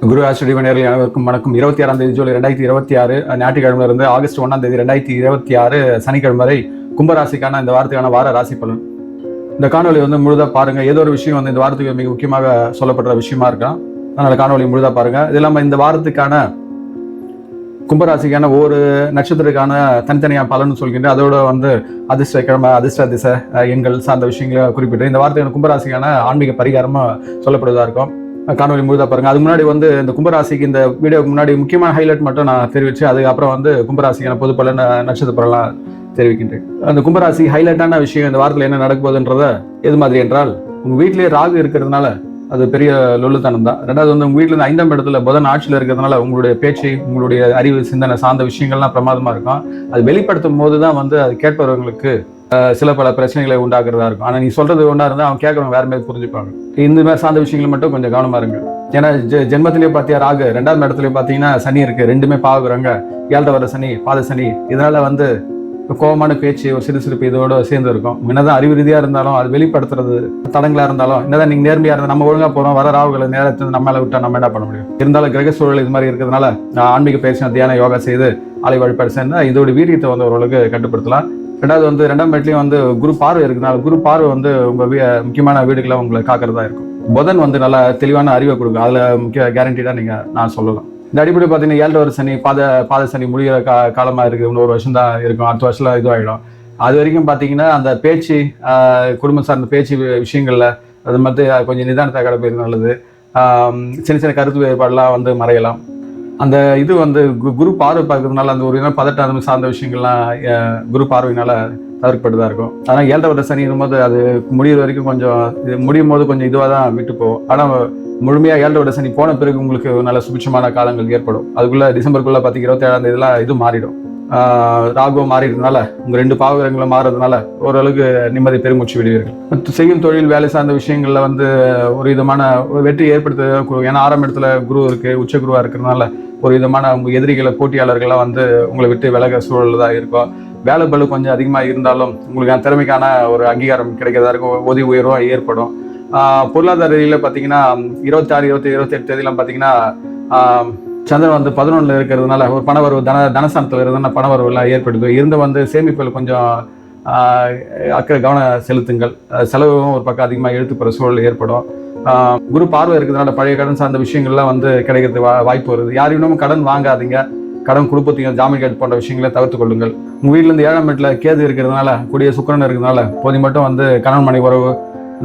குரு ஆஸ்ட்ரேலிய நேயர்கள் அனைவருக்கும் வணக்கம். 26ஆம் தேதி ஜூலை 2026 ஞாயிற்றுக்கிழமையிலிருந்து ஆகஸ்ட் 1ஆம் தேதி 2026 சனிக்கிழமை வரை கும்பராசிக்கான இந்த வாரத்துக்கான வார ராசி பலன். இந்த காணொலி முழுதா பாருங்க. ஏதோ ஒரு விஷயம் இந்த வாரத்துக்கு மிக முக்கியமாக சொல்லப்படுற விஷயமா இருக்கான். அதனால காணொலி முழுதா பாருங்க. இது இல்லாம இந்த வாரத்துக்கான கும்பராசிக்கான ஒரு நட்சத்திரக்கான தனித்தனியாக பலன் சொல்கின்ற அதோட அதிர்ஷ்ட கிழமை, அதிர்ஷ்ட திசை, எண்கள் சார்ந்த விஷயங்களை குறிப்பிட்டு இந்த வாரத்துக்கான கும்பராசிக்கான ஆன்மீக பரிகாரமா சொல்லப்படுவதா இருக்கும். காணொலி முழுதா பாருங்க. அதுக்கு முன்னாடி இந்த கும்பராசிக்கு இந்த வீடியோக்கு முன்னாடி முக்கியமான ஹைலைட் மட்டும் நான் தெரிவிச்சு அதுக்கப்புறம் கும்பராசிக்கான பொது பலன் நட்சத்திர பலன்லாம் தெரிவிக்கின்றேன். அந்த கும்பராசி ஹைலைட்டான விஷயம் இந்த வாரத்தில் என்ன நடக்க போகுதுன்றத எது மாதிரி என்றால், உங்க வீட்டிலேயே ராகு இருக்கிறதுனால அது பெரிய லொல்லுத்தனம் தான். ரெண்டாவது உங்க வீட்டுல இருந்து 5ஆம் இடத்துல புதன் ஆட்சியில் இருக்கிறதுனால உங்களுடைய பேச்சு, உங்களுடைய அறிவு, சிந்தனை சார்ந்த விஷயங்கள்லாம் பிரமாதமா இருக்கும். அது வெளிப்படுத்தும் போதுதான் அது கேட்பவர்களுக்கு சில பல பிரச்சனைகளை உண்டாக்குறதா இருக்கும். ஆனா நீ சொல்றது ஒன்றா இருந்தா அவன் கேட்கறவங்க வேற மாதிரி புரிஞ்சுப்பாங்க. இந்த மாதிரி சார்ந்த விஷயங்கள் மட்டும் கொஞ்சம் கவனமா இருங்க. ஏன்னா ஜென்மத்திலேயே பாத்தியா ராகு, 2ஆம் இடத்துல பாத்தீங்கன்னா சனி இருக்கு, ரெண்டுமே பாக்குறாங்க. 7 வர சனி, பாத சனி. இதனால கோபமான பேச்சு, ஒரு சிறுசிறுப்பு இதோட சேர்ந்து இருக்கும். என்னதான் அறிவு ரீதியா இருந்தாலும் அது வெளிப்படுத்துறது தடங்களா இருந்தாலும், என்னதான் நீங்க நேர்மையா இருந்தா நம்ம ஒழுங்கா போறோம், வர ராவுகளை நேரத்தை நம்ம மேல விட்டா நம்ம என்ன பண்ண முடியும்? இருந்தாலும் கிரக சூழல் இது மாதிரி இருக்கிறதுனால ஆன்மீக பயிற்சி, தியான யோகா செய்து ஆலை வழிபாடு சேர்ந்தா இதோட வீரியத்தை ஓரளவுக்கு கட்டுப்படுத்தலாம். ரெண்டாவது 2ஆம் இடத்துலயும் குரு பார்வை இருக்கிறதுனால, குரு பார்வை உங்க முக்கியமான வீடுகளை உங்களை காக்கிறதா இருக்கும். புதன் நல்லா தெளிவான அறிவை கொடுக்கும். அதுல முக்கிய கேரண்டிடா நான் சொல்லலாம். இந்த அடிப்படை பார்த்தீங்கன்னா 7 வர சனி, பாத சனி முடிகிற காலமா இருக்கு. இன்னொரு வருஷம் தான் இருக்கும். அடுத்த வருஷத்துல இதுவாயிடும். அது வரைக்கும் பாத்தீங்கன்னா அந்த பேச்சு, குடும்பம் சார்ந்த பேச்சு விஷயங்கள்ல அது மட்டும் கொஞ்சம் நிதானத்தை கடைபிடிக்கிறது நல்லது. சின்ன சின்ன கருத்து வேறுபாடுலாம் மறையலாம். அந்த இது குரு பார்வை பார்க்கறதுனால அந்த ஒரு பதட்டம் சார்ந்த விஷயங்கள்லாம் குரு பார்வையினால தவிர்க்கப்படுதா இருக்கும். ஆனா 7 வர சனி போது அது முடிகிற வரைக்கும் முடியும் போது கொஞ்சம் இதுவாக தான் விட்டு போகும். ஆனா முழுமையா 7 வர சனி போன பிறகு உங்களுக்கு நல்ல சுபிட்சமான காலங்கள் ஏற்படும். அதுக்குள்ள டிசம்பருக்குள்ள 27ஆம் தேதியில இது மாறிடும். ராகுவம் மாறிடுறதுனால உங்க 2 பாவகிரகங்களும் மாறுறதுனால ஓரளவுக்கு நிம்மதி பெருமூச்சு விடுவீர்கள். செய்யும் தொழில், வேலை சார்ந்த விஷயங்கள்ல ஒரு விதமான வெற்றி ஏற்படுத்த. ஏன்னா 6ஆம் இடத்துல குரு இருக்கு, உச்ச குருவா இருக்கிறதுனால ஒரு விதமான உங்க எதிரிகளை, போட்டியாளர்கள்லாம் உங்களை விட்டு விலக சூழல் தான் இருக்கும். வேலை பளு கொஞ்சம் அதிகமா இருந்தாலும் உங்களுக்கு திறமைக்கான ஒரு அங்கீகாரம் கிடைக்கிறதா இருக்கும். உதவி உயர்வா ஏற்படும். பொருளாதார ரீதியில பாத்தீங்கன்னா 26, 27, 28 தேதியெல்லாம் பாத்தீங்கன்னா சந்திரன் 11ல இருக்கிறதுனால ஒரு பணவரவு, தனஸ்தானத்துல இருந்ததுன்னா பணவரவு எல்லாம் ஏற்படுது. இருந்து சேமிப்புகள் கொஞ்சம் அக்கறை கவனம் செலுத்துங்கள். செலவும் ஒரு பக்கம் அதிகமாக இழுத்து போற சூழல் ஏற்படும். குரு பார்வை இருக்கிறதுனால பழைய கடன் சார்ந்த விஷயங்கள்லாம் கிடைக்கிறதுக்கு வாய்ப்பு வருது. யாரையும் கடன் வாங்காதீங்க. கடன் கொடுப்பீங்க, ஜாமீன் கேட்டு போன்ற விஷயங்களை தவிர்த்து கொள்ளுங்கள். உங்க வீட்டுல இருந்து 7ஆம் இடத்துல கேது இருக்கிறதுனால, கூடிய சுக்கிரன் இருக்கிறதுனால போதி மட்டும் கணவன் மனைவி உறவு,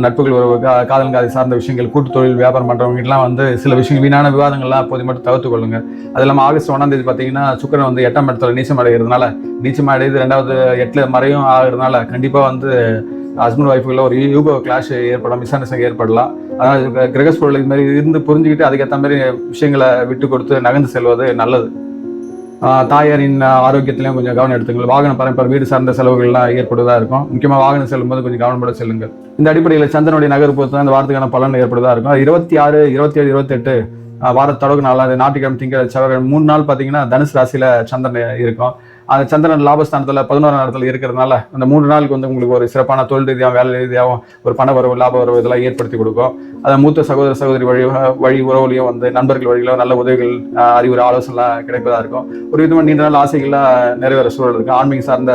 நட்புகள் உறவு, காதல் காதை சார்ந்த விஷயங்கள், கூட்டு தொழில், வியாபாரம் பண்றவங்க எல்லாம் சில விஷயங்கள், வீணான விவாதங்கள்லாம் போதி மட்டும் தவிர்த்து கொள்ளுங்க. அது இல்லாமல் ஆகஸ்ட் 1ஆம் தேதி பாத்தீங்கன்னா சுக்கிரன் 8ஆம் இடத்துல நீச்சம் அடைகிறதுனால, நீச்சம் அடையுது, 2வது 8ல மறையும் ஆகுறதுனால கண்டிப்பா ஹஸ்பண்ட் ஒய்ஃபுக்குள்ள ஒரு யூகோ கிளாஷ் ஏற்படலாம், மிஸ் அண்டர்ஸ்டாண்டிங் ஏற்படலாம். அதனால கிரக சூழல் இது மாதிரி புரிஞ்சுக்கிட்டு அதுக்கேற்ற மாதிரி விஷயங்களை விட்டு கொடுத்து நகர்ந்து செல்வது நல்லது. தாயாரின் ஆரோக்கியத்திலையும் கொஞ்சம் கவனம் எடுத்துங்கள். வாகன பரம்பரை, வீடு சார்ந்த செலவுகள்லாம் ஏற்படுவதா இருக்கும். முக்கியமாக வாகனம் செல்லும் போது கொஞ்சம் கவனப்பட செல்லுங்கள். இந்த அடிப்படையில் சந்திரனுடைய நகர் பொறுத்து தான் இந்த வாரத்துக்கான பலன் ஏற்படுவதா இருக்கும். 26, 27, 28 வார தொடக்க நாள், ஞாயிற்றுக்கிழமை, திங்கள், செவ்வாய்க்கிழமை 3 நாள் பார்த்தீங்கன்னா தனுசு ராசியில சந்திரன் இருக்கும். அந்த சந்திரன் லாபஸ்தானத்துல 11ஆம் இடத்துல இருக்கிறதுனால அந்த 3 நாளுக்கு உங்களுக்கு ஒரு சிறப்பான தொழில் ரீதியாகவும், வேலை ரீதியாகவும் ஒரு பண வரவு, லாப வரவு இதெல்லாம் ஏற்படுத்தி கொடுக்கும். அதை மூத்த சகோதர சகோதரி வழி உறவுலையும் நண்பர்கள் வழியிலும் நல்ல உதவிகள், அறிவுரை, ஆலோசனைலாம் கிடைப்பதா இருக்கும். ஒரு விதமாக நீண்ட நாள் ஆசைகள்லாம் நிறைவேற சூழல் இருக்கு. ஆன்மீக சார்ந்த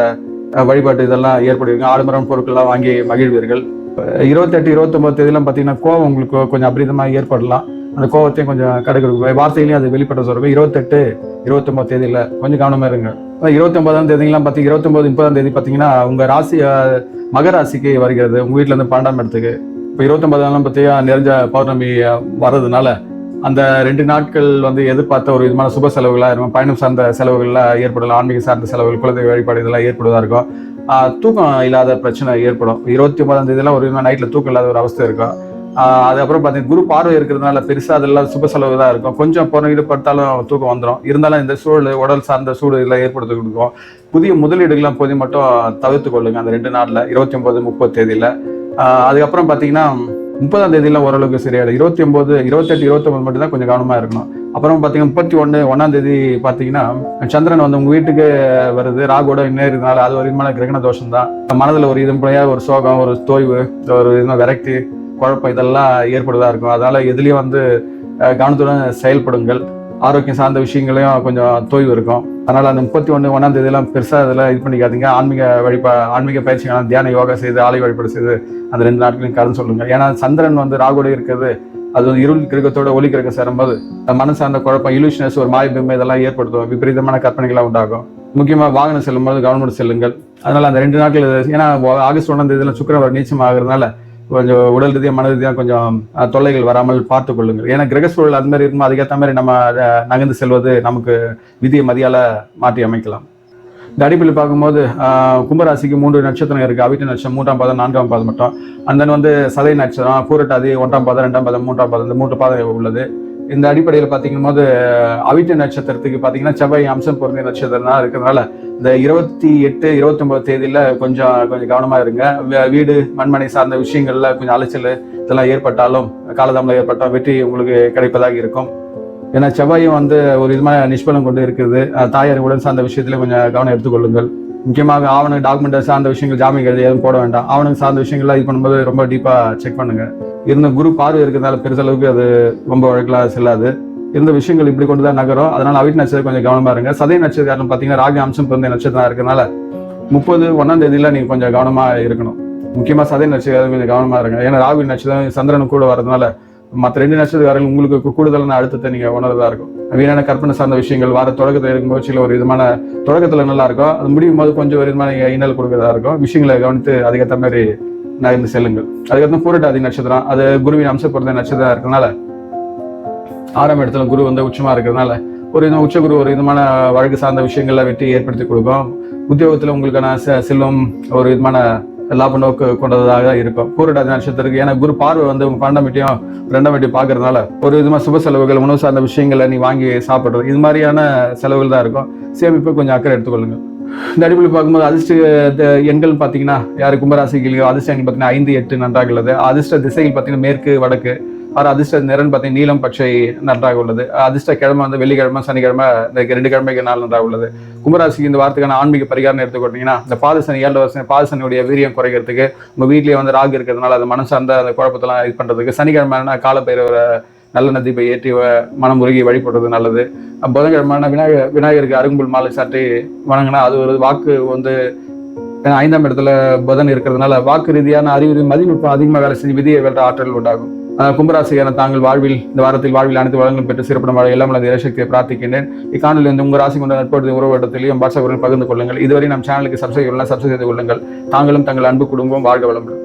வழிபாட்டு இதெல்லாம் ஏற்படுவீங்க. ஆடம்பரம் பொருட்கள்லாம் வாங்கி மகிழ்வீர்கள். 28, 29 தேதியெல்லாம் பார்த்தீங்கன்னா கோவம் உங்களுக்கு கொஞ்சம் அபரிதமாக ஏற்படலாம். அந்த கோவத்தையும் கொஞ்சம் கடைபிடிக்கும். வார்த்தையிலையும் அது வெளிப்பட சொல்லுங்க. 28, 29 தேதியில கொஞ்சம் கவனமா இருங்க. 29ஆம் தேதியெல்லாம் 29, 30ஆம் தேதி பார்த்தீங்கன்னா உங்க ராசி மகர ராசிக்கு வருகிறது. உங்க வீட்டுல இருந்து 12ஆம் இடத்துக்கு. இப்போ 29ஆம் பத்தியா நிறைஞ்ச பௌர்ணமி வர்றதுனால அந்த 2 நாட்கள் எதிர்பார்த்த ஒரு விதமான சுப செலவுகளா இருக்கும். பயணம் சார்ந்த செலவுகள்லாம் ஏற்படலாம். ஆன்மீக சார்ந்த செலவுகள், குலதெய்வ வழிபாடு இதெல்லாம் ஏற்படுவதா இருக்கும். தூக்கம் இல்லாத பிரச்சனை ஏற்படும். 29ஆம் தேதியெல்லாம் ஒரு விதமான நைட்ல தூக்கம் இல்லாத ஒரு அவஸ்தை இருக்கும். அதுக்கப்புறம் பார்த்தீங்கன்னா குரு பார்வை இருக்கிறதுனால பெருசா அதெல்லாம் சுப செலவு தான் இருக்கும். கொஞ்சம் ஈடுபட்டாலும் தூக்கம் வந்துடும். இருந்தாலும் இந்த சூழல், உடல் சார்ந்த சூடு இதெல்லாம் ஏற்படுத்தி கொடுக்கும். புதிய முதலீடுகள்லாம் போது மட்டும் தவிர்த்து கொள்ளுங்க அந்த 2 நாள்ல, 29, 30 தேதியில. அதுக்கப்புறம் பார்த்தீங்கன்னா 30ஆம் தேதியெல்லாம் ஓரளவுக்கு சரியாயிடும். 29, 28, 29 மட்டும் தான் கொஞ்சம் கவனமா இருக்கணும். அப்புறம் பார்த்தீங்கன்னா 31, 1ஆம் தேதி பார்த்தீங்கன்னா சந்திரன் உங்க வீட்டுக்கு வருது. ராகுவோட இன்னும் அது ஒரு விதமான கிரகண தோஷம் தான். மனதில் ஒரு இதுபடியா ஒரு சோகம், ஒரு தோய்வு, ஒரு விதமான விரக்தி, குழப்பம் இதெல்லாம் ஏற்படுதா இருக்கும். அதனால எதுலயும் கவனத்துடன் செயல்படுங்கள். ஆரோக்கியம் சார்ந்த விஷயங்களையும் கொஞ்சம் தொய்வு இருக்கும். அதனால அந்த 31 1ஆம் தேதியெல்லாம் பெருசா இதெல்லாம் இது பண்ணிக்காதீங்க. ஆன்மீக பயிற்சிக்கான தியான யோகா செய்து ஆலய வழிபாடு செய்து அந்த 2 நாட்களையும் கலந்து சொல்லுங்க. ஏன்னா சந்திரன் வந்து ராகுவோட இருக்கிறது, அது இருள் கிரகத்தோட ஒளி கிரகம் சேரும்போது மனசு அந்த குழப்பம், இலூஷனஸ், ஒரு மாயபிம்பம் இதெல்லாம் ஏற்படுத்தும். விபரீதமான கற்பனைகள்லாம் உண்டாகும். முக்கியமா வாகனம் செல்லும்போது கவனமாக செல்லுங்கள். அதனால அந்த 2 நாட்கள், ஏன்னா ஆகஸ்ட் 1ஆம் தேதியில சுக்கிரன் நீச்சம் ஆகுறதுனால கொஞ்சம் உடல் ரீதியாக மன ரீதியாக கொஞ்சம் தொல்லைகள் வராமல் பார்த்து கொள்ளுங்கள். ஏன்னா கிரக சூழல் அது மாதிரி இருக்கும், அதுக்கேற்ற மாதிரி நம்ம நகர்ந்து செல்வது நமக்கு விதியை மதியால மாற்றி அமைக்கலாம். இந்த அடிப்படையில் பார்க்கும்போது கும்பராசிக்கு 3 நட்சத்திரம் இருக்கு. அவிட்ட நட்சத்திரம் 3ஆம் பாதம் 4ஆம் பாதம் மட்டும். அந்த வந்து சதய நட்சத்திரம், பூரட்டாதி 1ஆம் பாதம் 2ஆம் பாதம் 3ஆம் பாதம், இந்த 3 பாதம் உள்ளது. இந்த அடிப்படையில் பார்த்தீங்கன்னா போது அவிட்ட நட்சத்திரத்துக்கு பார்த்தீங்கன்னா செவ்வாய் அம்சம் பொருந்திய நட்சத்திரம் தான் இருக்கிறதுனால இந்த 28 29 தேதியில கொஞ்சம் கவனமா இருங்க. வீடு மண்மனை சார்ந்த விஷயங்கள்ல கொஞ்சம் அலைச்சல் இதெல்லாம் ஏற்பட்டாலும், காலதாமதம் ஏற்பட்டாலும் வெற்றி உங்களுக்கு கிடைப்பதாக இருக்கும். ஏன்னா செவ்வாயும் வந்து ஒரு விதமான நிஷ்பலம் கொண்டு இருக்குது. தாயார் உடன் சார்ந்த விஷயத்துல கொஞ்சம் கவனம் எடுத்துக்கொள்ளுங்கள். முக்கியமாக ஆவணம் டாக்குமெண்ட் சார்ந்த விஷயங்கள், ஜாமீன் எழுதி எதுவும் போட வேண்டாம். ஆவணம் சார்ந்த விஷயங்கள்லாம் இது பண்ணும்போது ரொம்ப டீப்பா செக் பண்ணுங்க. இருந்த குரு பார்வை இருக்கிறதுனால பெருசளவுக்கு அது ரொம்ப வழக்கெல்லாம் செல்லாது. இருந்த விஷயங்கள் இப்படி கொண்டுதான் நகரும். அதனால அவிட்ட நட்சத்திரம் கொஞ்சம் கவனமா இருங்க. சதய நட்சத்திரம் பார்த்தீங்கன்னா ராகு அம்சம் பிறந்த நட்சத்திரம் இருக்கிறதுனால 30 1ஆம் தேதியில நீங்க கொஞ்சம் கவனமா இருக்கணும். முக்கியமா சதய நட்சத்திரம் கொஞ்சம் கவனமா இருங்க. ஏன்னா ராகு நட்சத்திரம் சந்திரன் கூட வரதுனால மற்ற 2 நட்சத்திரக்காரர்கள் உங்களுக்கு கூடுதலான அழுத்தத்தை நீங்க உணர்றதா இருக்கும். வீணான கற்பனை சார்ந்த விஷயங்கள் வார தொடக்கத்தில் இருக்கும் முயற்சியில் ஒரு விதமான தொடக்கத்துல நல்லா இருக்கும், அது முடியும் போது கொஞ்சம் ஒரு விதமான இன்னல் கொடுக்கறதா இருக்கும். விஷயங்களை கவனித்து அதுக்கேற்ற மாதிரி நகர்ந்து செல்லுங்கள். அதுக்கப்புறம் பூரட்டாதி நட்சத்திரம், அது குருவின் அம்ச பொருந்த நட்சத்திரம் இருக்கிறதுனால 6ஆம் இடத்துல குரு வந்து உச்சமா இருக்கிறதுனால ஒரு உச்ச குரு ஒரு விதமான வழக்கு சார்ந்த விஷயங்கள்ல வெற்றி ஏற்படுத்தி கொடுக்கும். உத்தியோகத்துல உங்களுக்கான செல்வம் ஒரு விதமான லாப நோக்கு கொண்டதாக இருக்கும். பூரட்டாதி நட்சத்திரத்துக்கு ஏன்னா குரு பார்வை வந்து 12ஆம் வீட்டையும் 2ஆம் வீட்டையும் பாக்குறதுனால ஒரு விதமா சுப செலவுகள், உணவு சார்ந்த விஷயங்களை நீ வாங்கி சாப்பிடுறது, இது மாதிரியான செலவுகள் தான் இருக்கும். சேமிப்பு கொஞ்சம் அக்கறை எடுத்துக்கொள்ளுங்க. இந்த அடிப்படையில் பார்க்கும்போது அதிர்ஷ்ட எண்கள் பார்த்தீங்கன்னா யாரு கும்பராசிக்கு அதிர்ஷ்ட எண்கள் பார்த்தீங்கன்னா 5 8 நன்றாக உள்ளது. அதிர்ஷ்ட திசைகள் பார்த்தீங்கன்னா மேற்கு வடக்கு. அதிர்ஷ்ட நிறம் பார்த்தீங்கன்னா நீலம் பச்சை நன்றாக உள்ளது. அதிர்ஷ்ட கிழமை வந்து வெள்ளிக்கிழமை சனிக்கிழமை, இந்த 2 கிழமைக்கு நாள் நன்றாக உள்ளது. கும்பராசிக்கு இந்த வாரத்துக்கான ஆன்மீக பரிகாரம் எடுத்துக்கிட்டீங்கன்னா இந்த பாதசனி 7 வருஷம் பாதசனியுடைய வீரியம் குறைக்கிறதுக்கு, உங்க வீட்லயே வந்து ராகு இருக்கிறதுனால அது மனசார்ந்த அந்த குழப்பத்தெல்லாம் இது பண்றதுக்கு, சனிக்கிழமை காலப்பைரவரை நல்ல நதிப்பை ஏற்றி மனம் உருகி வழிபடுறது நல்லது. புதன்கிழமை விநாயகருக்கு அருங்கும்புல் மாலை சாற்றி வணங்கினா அது ஒரு வாக்கு வந்து 5ஆம் இடத்துல புதன் இருக்கிறதுனால வாக்கு ரீதியான அறிவு மதிநுட்பம் அதிகமாக வேலை செஞ்சு விதியை வெல்ற ஆற்றல் உண்டாகும். கும்பராசியான தாங்கள் இந்த வாரத்தில் வாழ்வில் அனைத்து வளங்களும் பெற்று சிறப்பிடம் வாழ எல்லாம் அல்லது இறைசக்தியை பிரார்த்திக்கின்றேன். இக்காணொலியில் வந்து உங்கள் ராசி கொண்ட நட்பொழுது உறவிடத்திலையும் வாட்ஸ்அப் பகிர்ந்து கொள்ளுங்கள். இதுவரை நம் சேனலுக்கு சப்ஸ்கிரைப் செய்து கொள்ளுங்கள். தாங்களும் தங்கள் அன்பு குடும்பம் வாழ்க வளமுடன்.